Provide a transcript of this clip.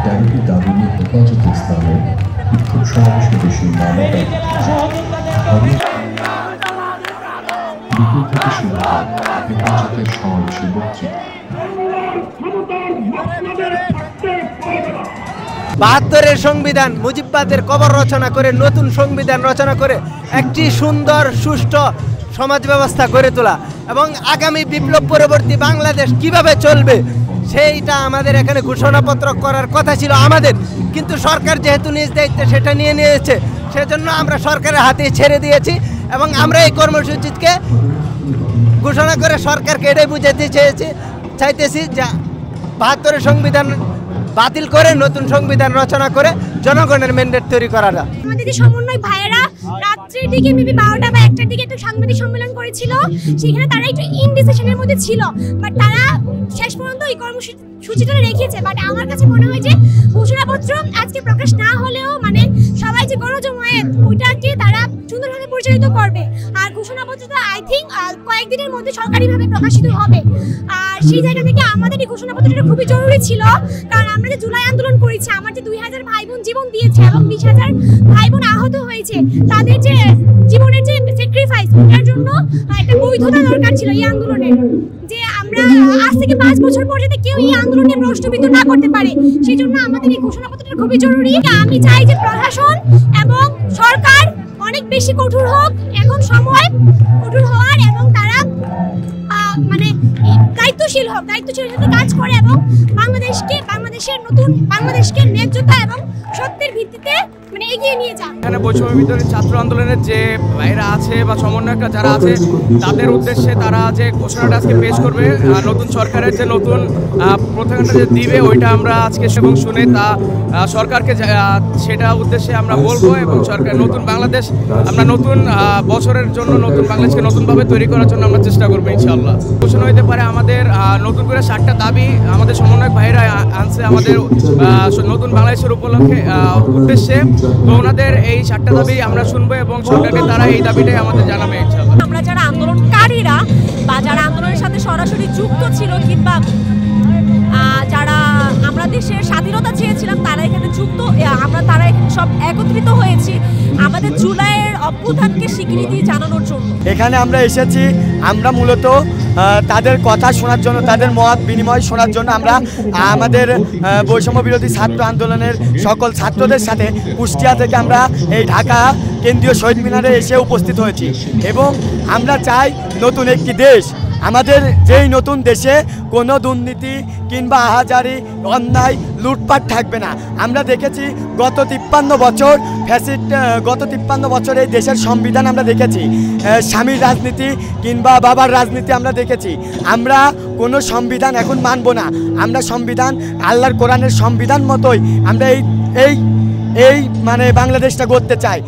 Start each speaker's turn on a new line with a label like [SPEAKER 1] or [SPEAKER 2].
[SPEAKER 1] তেরোটি দাবি নিয়ে হেফাজত ইসলামের বিক্ষোভ সমাবেশে দেশের নানা বিপুল থেকে শুরু হয় হেফাজতের সমাবেশের বক্তৃতা।
[SPEAKER 2] ৭২-এর সংবিধান মুজিববাদের কবর রচনা করে নতুন সংবিধান রচনা করে একটি সুন্দর সুষ্ঠু সমাজ ব্যবস্থা গড়ে তোলা এবং আগামী বিপ্লব পরবর্তী বাংলাদেশ কিভাবে চলবে সেইটা আমাদের এখানে ঘোষণাপত্র করার কথা ছিল আমাদের, কিন্তু সরকার যেহেতু নিজ দায়িত্বে সেটা নিয়ে নিয়েছে, সেজন্য আমরা সরকারের হাতে ছেড়ে দিয়েছি এবং আমরা এই কর্মসূচিকে ঘোষণা করে সরকারকে এটাই বুঝাতে চাইতেছি যে ৭২-এর সংবিধান বাতিল করে নতুন সংবিধান রচনা করে জনগণের ম্যান্ডেট তৈরি করা যায়।
[SPEAKER 3] আমাদের যে সমন্বয় ভাইয়েরা রাত্রের দিকে মেবি 12টা বা 1টার দিকে একটা সাংবাদিক সম্মেলন করেছিল, সেখানে তারা একটু ইনডিসিশনের মধ্যে ছিল, বাট তারা শেষ পর্যন্ত এই কর্মসূচিটা রেখেছে। বাট আমার কাছে মনে হয় যে ঘোষণাপত্র আজকে প্রকাশ না হলেও মানে সবাই যে গণজমায়েত ওইটাকে তারা সুন্দরভাবে পরিচালিত করবে। আর ঘোষণাপত্রটা আই থিঙ্ক কয়েকদিনের মধ্যে সরকারিভাবে প্রকাশিত হবে। আর সেই জায়গা থেকে আমাদের এই ঘোষণাপত্রটা খুবই জরুরি ছিল, কারণ আমরা যে জুলাই আন্দোলন করেছি, আমার যে 2000 ভাই বোন জীবন দিয়েছে এবং 20,000 ভাই বোন আহত হয়েছে, তাদের যে জীবনের যে স্যাক্রিফাইস ওটার জন্য একটা বৈধতা দরকার ছিল এই আন্দোলনের, যে আমরা আজ থেকে 5 বছর পর যাতে কেউ এই আন্দোলনে প্রশ্নবিদ্ধ না করতে পারে, সেই জন্য আমাদের এই ঘোষণাপত্রটা খুবই জরুরি। আমি চাই যে প্রশাসন এবং সরকার অনেক বেশি কঠোর হোক, এখন সময় কঠোর হওয়ার, এবং তারা মানে দায়িত্বশীল হোক, দায়িত্বশীল সাথে কাজ করে এবং বাংলাদেশকে ন্যায্যতা এবং সত্যের ভিত্তিতে মানে এগিয়ে নিয়ে যান।
[SPEAKER 4] এখানে বৈষম্য বিরোধী ছাত্র আন্দোলনের যে ভাইরা আছে বা সমন্বয়করা যারা আছে তাদের উদ্দেশ্যে তারা যে ঘোষণাটা আজকে পেশ করবে, নতুন সরকারের যে নতুন প্রথাটা যে দিবে ওইটা আমরা আজকে এবং শুনে তা সরকারকে সেটা উদ্দেশ্যে আমরা বলবো, এবং সরকার নতুন বাংলাদেশ আমরা নতুন বছরের জন্য নতুন বাংলাদেশকে নতুনভাবে তৈরি করার জন্য আমরা চেষ্টা করবো ইনশাআল্লাহ। ঘোষণা হইতে পারে আমাদের নতুন করে 7টা দাবি আমাদের সমন্বয়ক ভাইরা আনছে আমাদের নতুন বাংলাদেশের উপলক্ষে উদ্দেশ্যে, তো ওনাদের এই 7টা দাবি আমরা শুনবো এবং সরকারকে তারা এই দাবিটাই আমাদের জানাবে ইনশাআল্লাহ।
[SPEAKER 3] আমরা যারা আন্দোলনকারীরা বা যারা আন্দোলনের সাথে সরাসরি যুক্ত ছিল কিংবা যারা আমরা দেশের স্বাধীনতা চেয়েছিলাম তারা এখানে যুক্ত, তারা এখানে সব একত্রিত হয়েছি আমাদের জুলাইয়ের অভ্যুত্থানকে স্বীকৃতি জানানোর জন্য।
[SPEAKER 5] এখানে আমরা এসেছি, আমরা মূলত তাদের কথা শোনার জন্য, তাদের মত বিনিময় শোনার জন্য আমরা আমাদের বৈষম্য বিরোধী ছাত্র আন্দোলনের সকল ছাত্রদের সাথে কুষ্টিয়া থেকে আমরা এই ঢাকা কেন্দ্রীয় শহীদ মিনারে এসে উপস্থিত হয়েছি, এবং আমরা চাই নতুন একটি দেশ, আমাদের যেই নতুন দেশে কোনো দুর্নীতি কিংবা আহাজারি অন্যায় লুটপাট থাকবে না। আমরা দেখেছি গত 53 বছর এই দেশের সংবিধান আমরা দেখেছি, স্বামীর রাজনীতি কিংবা বাবার রাজনীতি আমরা দেখেছি। আমরা কোনো সংবিধান এখন মানব না, আমরা সংবিধান আল্লাহর কোরআনের সংবিধান মতোই আমরা এই মানে বাংলাদেশটা গড়তে চাই।